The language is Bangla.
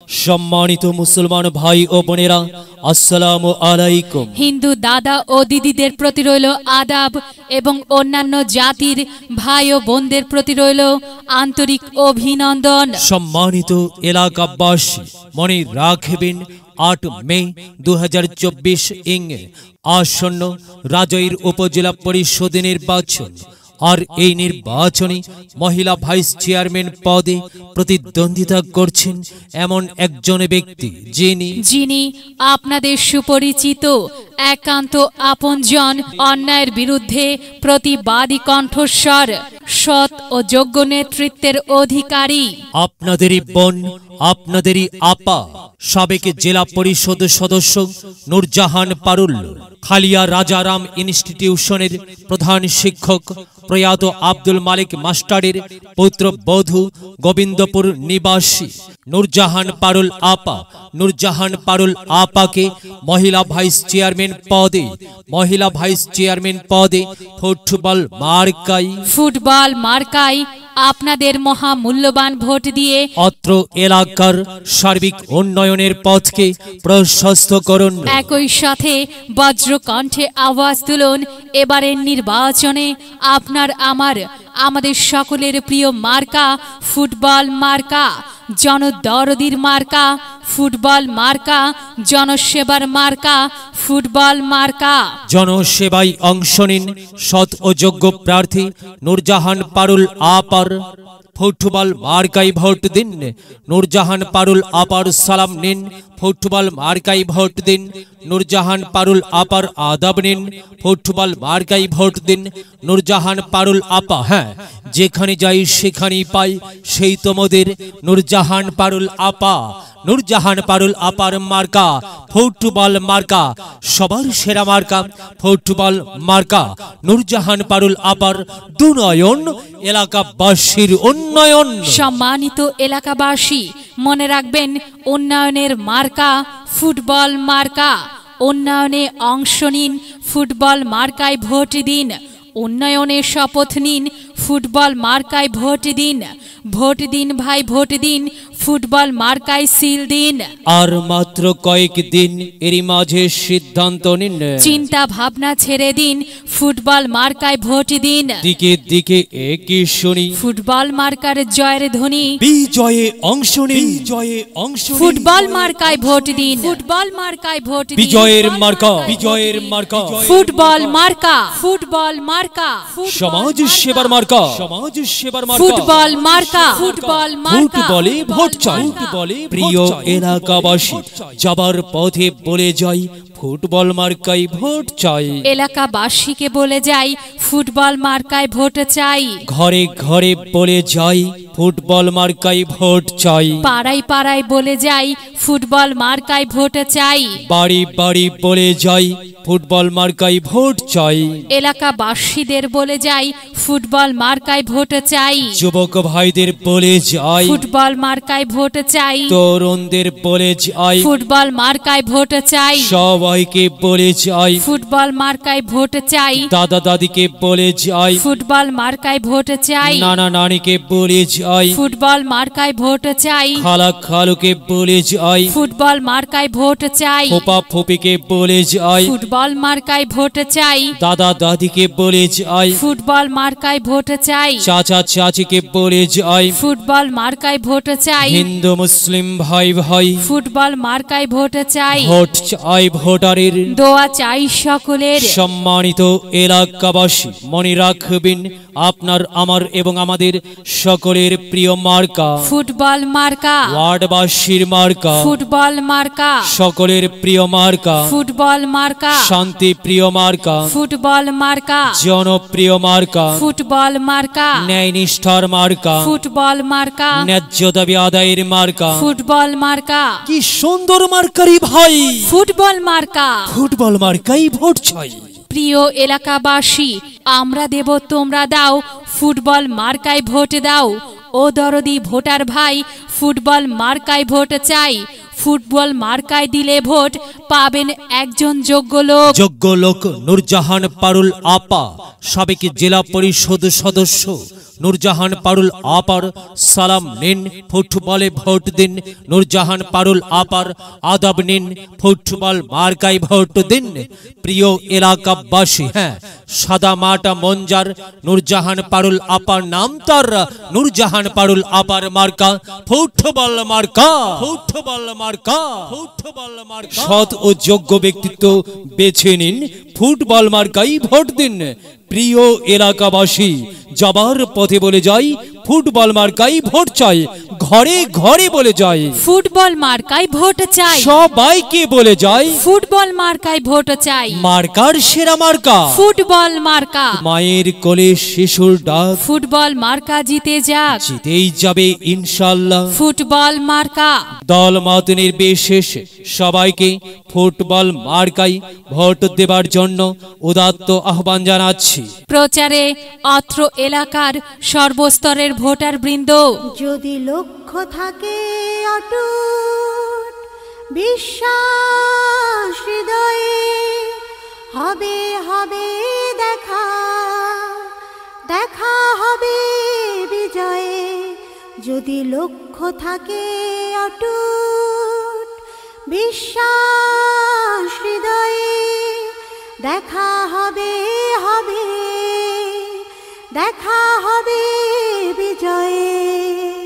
सम्मानित मुसलमान भाई ओ बोनेरा अस्सलामु आलाइकुम। हिंदू दादा ओ दीदीदेर प्रति रइल आदाब एवं अन्यान्य जातिर भाई ओ बोनदेर प्रति रइल आंतरिक अभिनंदन। सम्मानित एलाकाबासी मने राखबेन 8 मे 2024 इंग आसन्न राजैर उपजेला परिषद निर्वाचन और এই নির্বাচনে মহিলা ভাইস চেয়ারম্যান পদে প্রতিদ্বন্দ্বিতা করছেন এমন একজন ব্যক্তি যিনি আপনাদের সুপরিচিত একান্ত আপনজন, অন্যায়ের বিরুদ্ধে প্রতিবাদী কণ্ঠস্বর, সৎ ও যোগ্য নেতৃত্বের অধিকারী, আপনাদেরই বোন, আপনাদেরই আপা, সাবেক জেলা পরিষদ সদস্য নূরজাহান পারুল, খালিয়া রাজারাম ইনস্টিটিউশনের প্রধান শিক্ষক প্রয়াত আব্দুল মালিক মাস্টারের পুত্রবধূ, গোবিন্দপুর নিবাসী নূরজাহান পারুল আপা। নূরজাহান পারুল আপাকে মহিলা ভাইস চেয়ারম্যান পদে ফুটবল মার্কায় আপনাদের মহামূল্যবান ভোট দিয়ে অত্র এলাকার সার্বিক উন্নয়নের পথকে প্রশস্ত করুন। একই সাথে বজ্রকণ্ঠে আওয়াজ তুলুন, এবারের নির্বাচনে আপনার আমাদের সকলের প্রিয় মার্কা ফুটবল মার্কা, জনদরদির মার্কা ফুটবল মার্কা, জনসেবার মার্কা ফুটবল মার্কা। জনসেবায় অংশ নিন সৎ ও যোগ্য প্রার্থী নূরজাহান পারুল আপার ফুটবল মার্কায় ভোট দিন। নূরজাহান পারুল আপার সালাম নিন, ফুটবল মার্কায় ভোট দিন। নূরজাহান পারুল আপার আদাব নিন, ফুটবল মার্কায় ভোট দিন। নূরজাহান পারুল আপা, হ্যাঁ, যেখানে যাই সেখানেই পাই সেই তোমাদের নূরজাহান পারুল আপা। নূরজাহান পারুল আপার মার্কা ফুটবল মার্কা, সবার সেরা মার্কা ফুটবল মার্কা। নূরজাহান পারুল আপার দুনয়ন, এলাকাবাসীর উন্নয়ন। সম্মানিত এলাকাবাসী, মনে রাখবেন উন্নয়নের মার্কা ফুটবল মার্কা। উন্নয়নে অংশ নিন, ফুটবল মার্কায় ভোট দিন। উন্নয়নের শপথ নিন, ফুটবল মার্কায় ভোট দিন। ভোট দিন ভাই, ভোট দিন, ফুটবল মার্কায় সিল দিন। আর মাত্র কয়েকদিন, এরই মাঝে সিদ্ধান্ত নিন, চিন্তা ভাবনা ছেড়ে দিন, ফুটবল মার্কায় ভোট দিন। দিকে দিকে একই শুনি ফুটবল মার্কার জয়ের ধ্বনি, বিজয়ে অংশ নিন, বিজয়ে অংশ নিন। ফুটবল মার্কায় ভোট দিন, ফুটবল মার্কায় ভোট দিন। বিজয়ের মার্কা, বিজয়ের মার্কা ফুটবল মার্কা, ফুটবল মার্কা। সমাজ সেবার মার্কা, সমাজ সেবার মার্কা ফুটবল মার্কা, ফুটবল মার্কা। ফুটবলে ভোট চাই। প্রিয় এলাকাবাসী, যাবার পথে বলে যাই ফুটবল মার্কায় ভোট চাই। এলাকাবাসীকে বলে যাই ফুটবল মার্কায় ভোট চাই। ঘরে ঘরে বলে যাই ফুটবল মার্কায় ভোট চাই। পাড়ায় পাড়ায় বলে যাই ফুটবল মার্কায় ভোট চাই। বাড়ি বাড়ি বলে যাই ফুটবল মার্কায় ভোট চাই। এলাকাবাসীদের বলে যাই ফুটবল মার্কায় ভোট চাই। যুবক ভাইদের বলে যাই ফুটবল মার্কায় ভোট চাই। তরুণদের বলে যাই ফুটবল মার্কায় ভোট চাই। সবাইকে বলে যাই ফুটবল মার্কায় ভোট চাই। দাদা দাদিকে বলে যাই ফুটবল মার্কায় ভোট চাই। নানা নানিকে বলে যাই ফুটবল মার্কায় ভোট চাই। খালা খালুকে বলে যাই ফুটবল মার্কায় ভোট চাই। ফুপা ফুপিকে বলে যাই ফুটবল মার্কায় ভোট চাই। দাদা দাদিকে বলে যাই ফুটবল মার্কায় ভোট চাই। চাচা চাচিকে বলে যাই ফুটবল মার্কায় ভোট চাই। হিন্দু মুসলিম ভাই ভাই ফুটবল মার্কায় ভোট চাই। ভোট চাই ভোটারের, দোয়া চাই সকলের। সম্মানিত এলাকাবাসী, মনে রাখবেন আপনার, আমার এবং আমাদের সকলের প্রিয় মার্কা ফুটবল মার্কা। ওয়ার্ডবাসীর মার্কা ফুটবল মার্কা। সকলের প্রিয় মার্কা ফুটবল মার্কা। শান্তি প্রিয় মার্কা ফুটবল মার্কা। জনপ্রিয় মার্কা ফুটবল মার্কা। ন্যায় নিষ্ঠার মার্কা ফুটবল মার্কা। ন্যায্য দাবি আদায়ের মার্কা ফুটবল মার্কা। কি সুন্দর মার্কারি ভাই, ফুটবল মার্কা। ফুটবল মার্কাই ভোট চাই। প্রিয় এলাকাবাসী, আমরা দেব তোমরা দাও, ফুটবল মার্কায় ভোট দাও। ও দরদি ভোটার ভাই, ফুটবল মার্কায় ভোট চাই। ফুটবল মার্কায় দিলে ভোট পাবেন একজন যোগ্য লোক। যোগ্য লোক নূরজাহান পারুল আপা, সাবেক জেলা পরিষদ সদস্য। নূরজাহান পারুল আপার সালাম নিন, ফুটবলে ভোট দিন। নূরজাহান পারুল আপার আদাব নিন, ফুটবল মার্কায় ভোট দিন। প্রিয় এলাকাবাসী, হ্যাঁ, সাদা মাটা মঞ্জার নূরজাহান পারুল আপার নাম তার। নূরজাহান পারুল আপার মার্কা ফুটবল মার্কা, ফুটবল মার্কা, ফুটবল মার্কা। সৎ ও যোগ্য ব্যক্তিত্ব বেছে নিন, ফুটবল মার্কাই ভোট দিন। প্রিয় এলাকাবাসী, যাবার পথে বলে যাই, ফুটবল মার্কাই ভোট চাই। ঘরে ঘরে বলে যাই, ফুটবল মার্কায় ভোট চাই। সবাইকে বলে যাই, ফুটবল মার্কায় ভোট চাই। মার্কার সেরা মার্কা ফুটবল মার্কা। মায়ের কোলে শিশুর ডাক, ফুটবল মার্কা জিতে যাক। জিতেই যাবে ইনশাল্লাহ। ফুটবল মার্কা। দল মত নির্বিশেষে সবাইকে ফুটবল মার্কাই ভোট দেবার জন্য উদাত্ত আহ্বান জানাচ্ছি। প্রচারে অত্র এলাকার সর্বস্তরের ভোটার বৃন্দ। যদি লক্ষ্য থাকে অটুট বিশ্বাস হৃদয়ে, হবে হবে দেখা, দেখা হবে বিজয়ে। যদি লক্ষ্য থাকে অটুট বিশ্বাস হৃদয়ে, দেখা হবে হবে, দেখা হবে বিজয়ে।